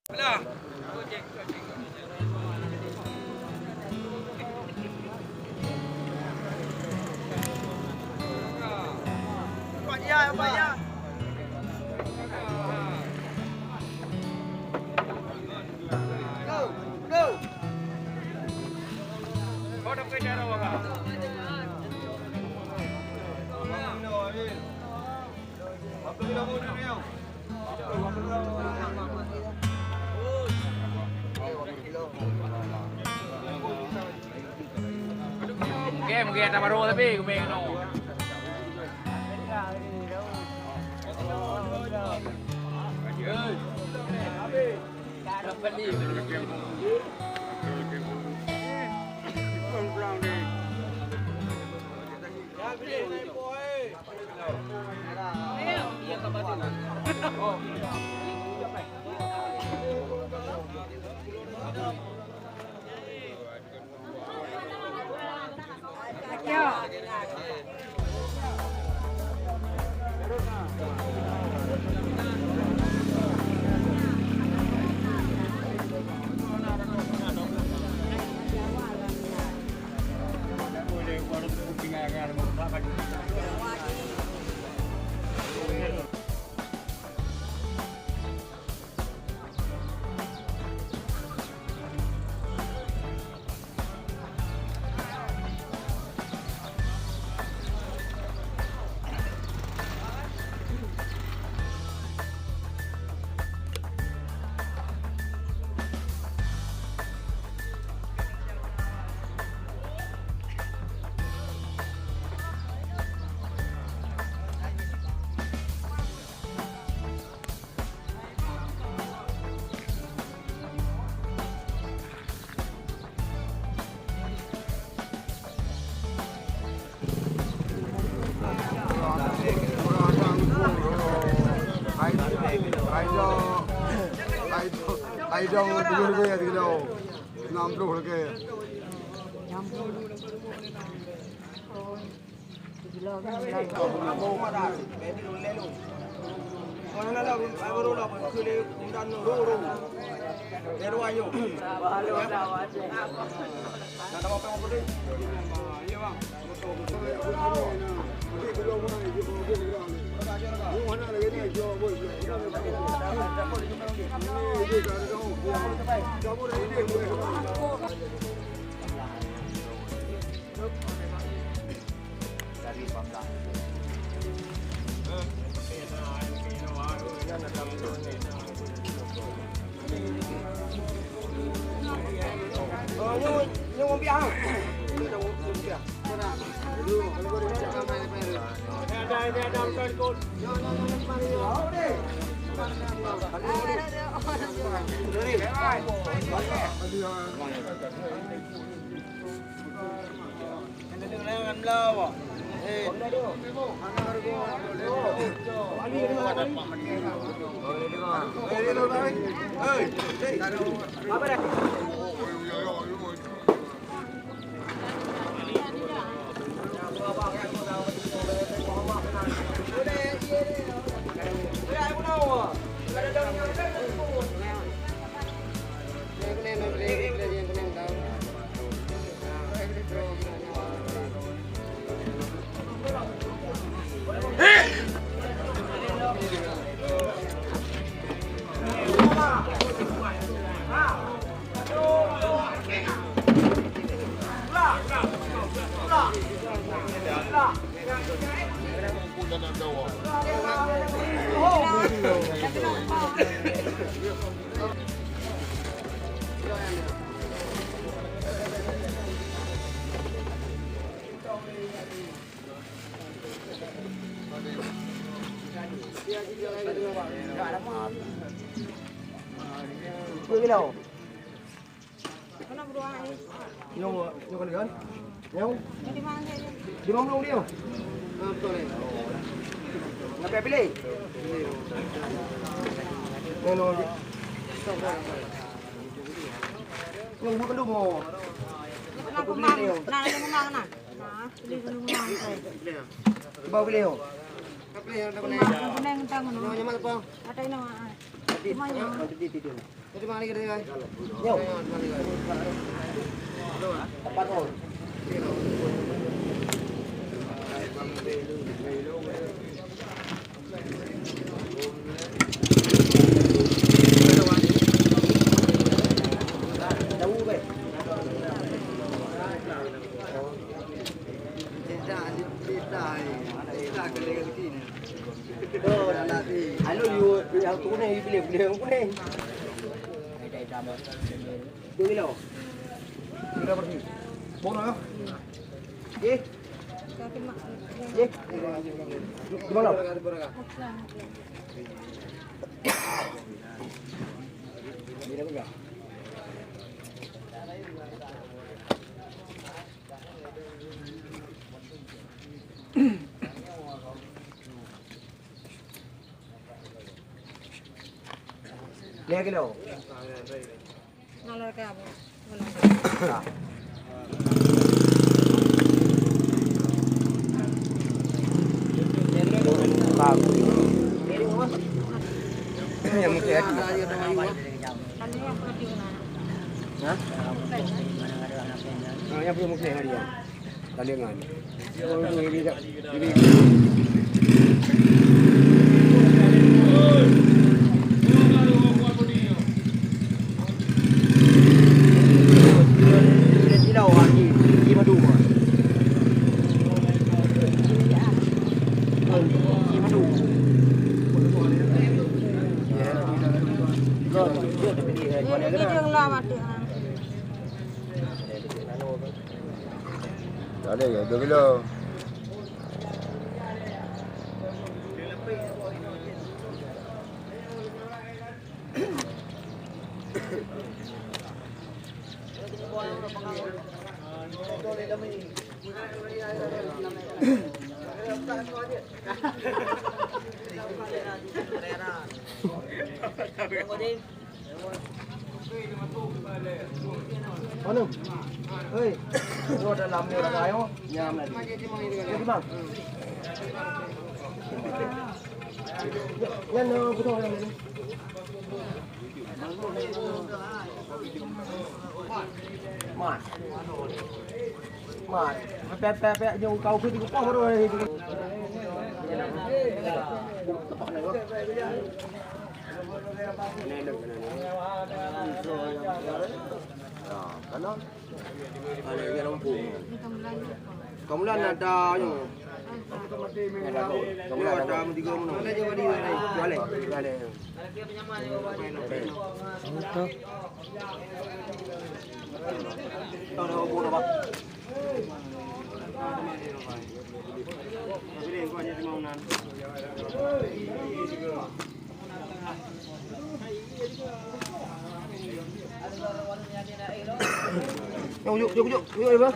Alah. Banyak, banyak. Go, go. Kau dah pergi cara apa? Apa dia mau dia? Mungkin ada baru tapi kumeng no. Ai dong dulu ke ya tinggal 60 ke. Mana lah baru lah kuli undan ro. Leru ayo. Bahalu ada aja. Nak apa apa deh. Iya bang. Như ông bia không? Như đâu ông bia. Đây đâm con cột. Ăn lâu à? Cái đâu? Nhung con lớn. Nhung. Đi mong luôn đi không? Ngapay pili. Ano? Yung bukan lu mo. Nah, kumang na. Bili ko nung mga. Bawa beli ho. Kumang tangon. Nyaman po. Atay na. Di tidur. Jadi mana kita guys? Yo. Tepat oh. Alo you yang tu ni beli aku ni. Dua kilo. Kilo berapa? Bono ya? Eh? Eh? Di mana? Ini apa? Lihat kilo. Nalar ke apa? Yang mungkin ya. Hah? Yang punya mungkin dia. Talengan. Ini. Ada ya, 2 kilo. Ano? Oi. Gua dalam ni orang ayo, nyam lagi. Jadi bang. Yan betul orang ni. Mat. Mat. Pep yang kau pergi ke pau baru ni. Kanan. Ada yang rompong. Kamulan ada yo. Kamulan ada tiga mana? Ada je wadi ni. Boleh. Ada. Untuk. Ada obor apa? Pilih kau aja mau nan. Yuk, bang.